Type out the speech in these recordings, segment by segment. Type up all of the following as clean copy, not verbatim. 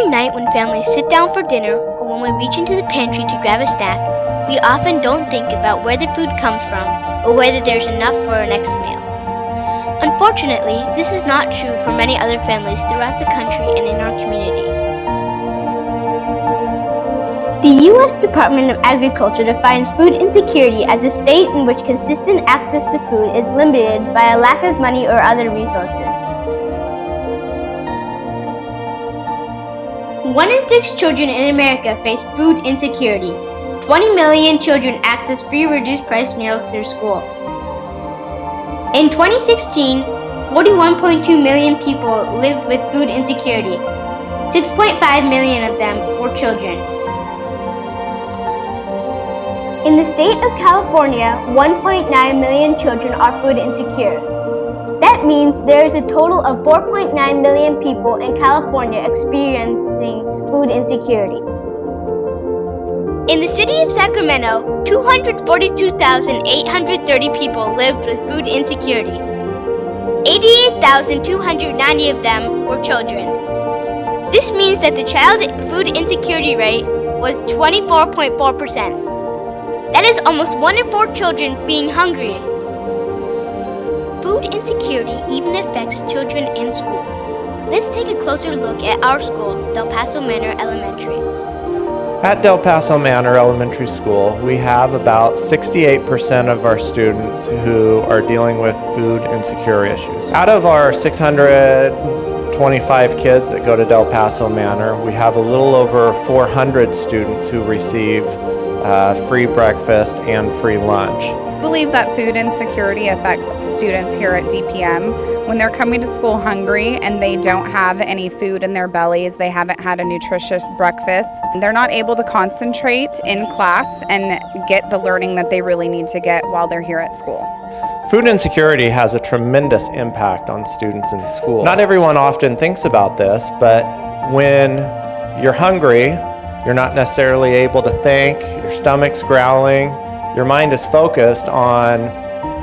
Every night when families sit down for dinner or when we reach into the pantry to grab a snack, we often don't think about where the food comes from or whether there's enough for our next meal. Unfortunately, this is not true for many other families throughout the country and in our community. The U.S. Department of Agriculture defines food insecurity as a state in which consistent access to food is limited by a lack of money or other resources. 1 in 6 children in America face food insecurity. 20 million children access free reduced price meals through school. In 2016, 41.2 million people lived with food insecurity. 6.5 million of them were children. In the state of California, 1.9 million children are food insecure. That means there is a total of 4.9 million people in California experiencing food insecurity. In the city of Sacramento, 242,830 people lived with food insecurity. 88,290 of them were children. This means that the child food insecurity rate was 24.4%. That is almost 1 in 4 children being hungry. Food insecurity even affects children in school. Let's take a closer look at our school, Del Paso Manor Elementary. At Del Paso Manor Elementary School, we have about 68% of our students who are dealing with food insecure issues. Out of our 625 kids that go to Del Paso Manor, we have a little over 400 students who receive free breakfast and free lunch. I believe that food insecurity affects students here at DPM. When they're coming to school hungry and they don't have any food in their bellies, they haven't had a nutritious breakfast, they're not able to concentrate in class and get the learning that they really need to get while they're here at school. Food insecurity has a tremendous impact on students in school. Not everyone often thinks about this, but when you're hungry, you're not necessarily able to think, your stomach's growling, your mind is focused on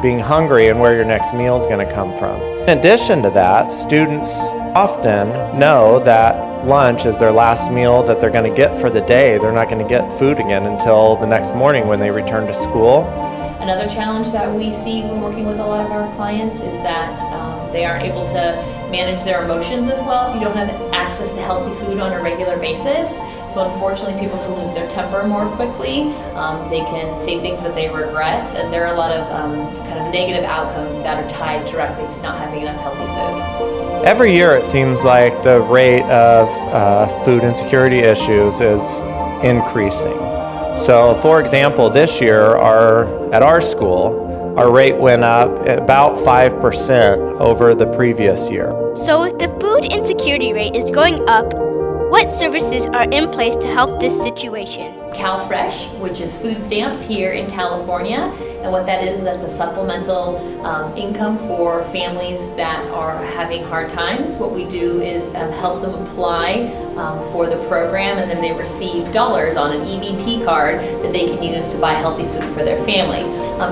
being hungry and where your next meal is going to come from. In addition to that, students often know that lunch is their last meal that they're going to get for the day. They're not going to get food again until the next morning when they return to school. Another challenge that we see when working with a lot of our clients is that they aren't able to manage their emotions as well if you don't have access to healthy food on a regular basis. So unfortunately, people can lose their temper more quickly. They can say things that they regret, and there are a lot of kind of negative outcomes that are tied directly to not having enough healthy food. Every year it seems like the rate of food insecurity issues is increasing. So for example, this year at our school, our rate went up about 5% over the previous year. So if the food insecurity rate is going up, what services are in place to help this situation? CalFresh, which is food stamps here in California, and what that is that's a supplemental income for families that are having hard times. What we do is help them apply for the program, and then they receive dollars on an EBT card that they can use to buy healthy food for their family.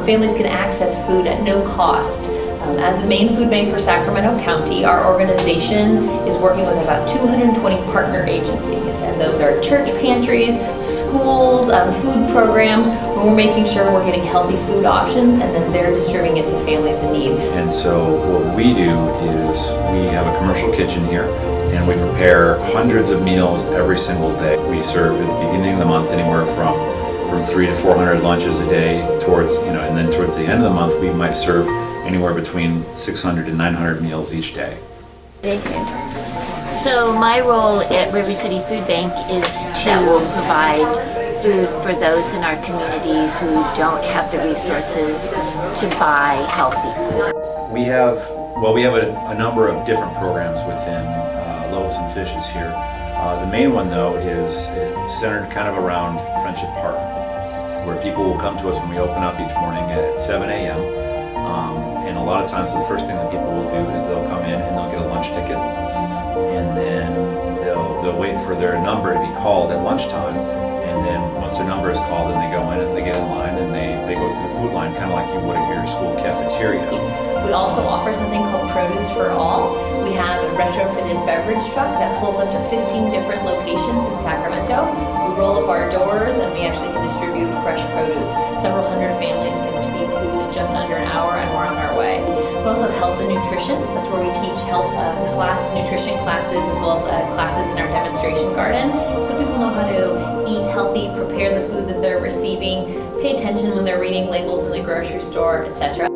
Families can access food at no cost. As the main food bank for Sacramento County, our organization is working with about 220 partner agencies, and those are church pantries, schools, food programs, where we're making sure we're getting healthy food options and then they're distributing it to families in need. And so what we do is we have a commercial kitchen here, and we prepare hundreds of meals every single day. We serve at the beginning of the month anywhere from 300 to 400 lunches a day and then towards the end of the month we might serve anywhere between 600 and 900 meals each day. So my role at River City Food Bank is to provide food for those in our community who don't have the resources to buy healthy food. We have a number of different programs within Loaves and Fishes here. The main one though is centered kind of around Friendship Park, where people will come to us when we open up each morning at 7 a.m. And a lot of times the first thing that people will do is they'll come in and they'll get a lunch ticket, and then they'll wait for their number to be called at lunchtime, and then once their number is called, then they go in and they get in line and they go through the food line, kind of like you would at your school cafeteria. We also offer something called Produce for All. We have a retrofitted beverage truck that pulls up to 15 different locations in Sacramento. We roll up our doors and we actually can distribute fresh produce. Several hundred families can receive food in just under an hour, and we're on our way. We also have health and nutrition. That's where we teach health nutrition classes, as well as classes in our demonstration garden, so people know how to eat healthy, prepare the food that they're receiving, pay attention when they're reading labels in the grocery store, etc.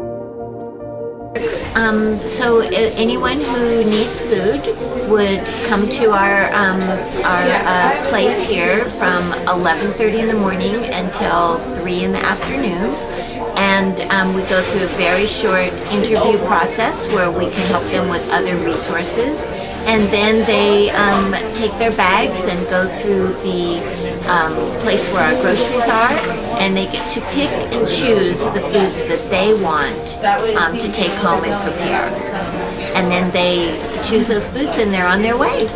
So anyone who needs food would come to our place here from 11:30 in the morning until 3 in the afternoon. And we go through a very short interview process where we can help them with other resources. And then they take their bags and go through the place where our groceries are, and they get to pick and choose the foods that they want to take home and prepare. And then they choose those foods and they're on their way.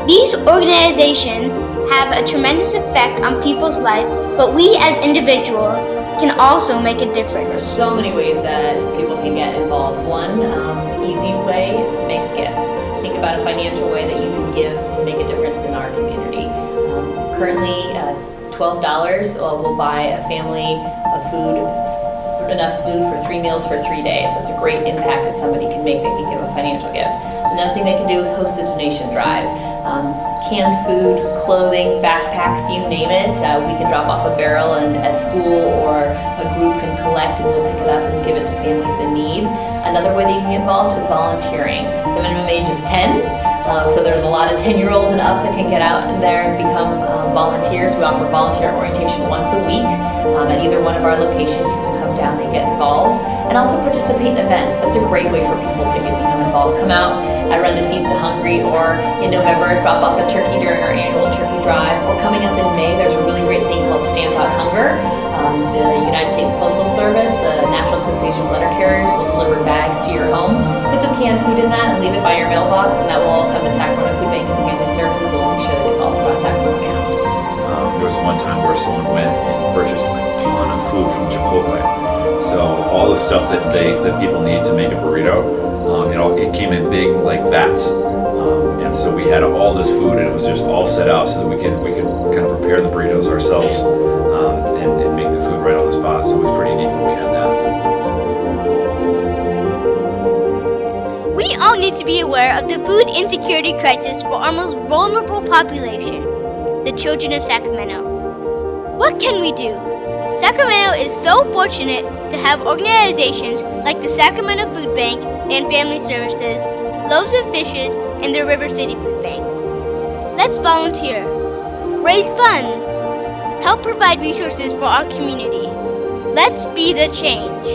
These organizations have a tremendous effect on people's life, but we as individuals can also make a difference. There's so many ways that people can get involved. One easy way is to make a gift. Think about a financial way that you can give to make a difference in our community. Currently, $12 will buy a family of food, enough food for 3 meals for 3 days. So it's a great impact that somebody can make. They can give a financial gift. Another thing they can do is host a donation drive. Canned food, clothing, backpacks, you name it. We can drop off a barrel and a school or a group can collect, and we'll pick it up and give it to families in need. Another way that you can get involved is volunteering. The minimum age is 10, so there's a lot of 10-year-olds and up that can get out in there and become volunteers. We offer volunteer orientation once a week at either one of our locations. You can come down and get involved, and also participate in events. That's a great way for people to become involved. Come out, I run to Feed the Hungry, or in November, drop off a turkey during our annual turkey drive. Or coming up in May, there's a really great thing called Stamp Out Hunger. The United States Postal Service, the National Association of Letter Carriers, will deliver bags to your home. Put some canned food in that and leave it by your mailbox, and that will all come to Sacramento Food Bank and Family Services, and we'll make sure that it's all throughout Sacramento County. There was one time where someone went and purchased like a ton of food from Chipotle. So all the stuff that people need to make a burrito, it came in big like vats, and so we had all this food, and it was just all set out so that we could kind of prepare the burritos ourselves and make the food right on the spot. So it was pretty neat when we had that. We all need to be aware of the food insecurity crisis for our most vulnerable population, the children of Sacramento. What can we do? Sacramento is so fortunate to have organizations like the Sacramento Food Bank and Family Services, Loaves and Fishes, and the River City Food Bank. Let's volunteer, raise funds, help provide resources for our community. Let's be the change.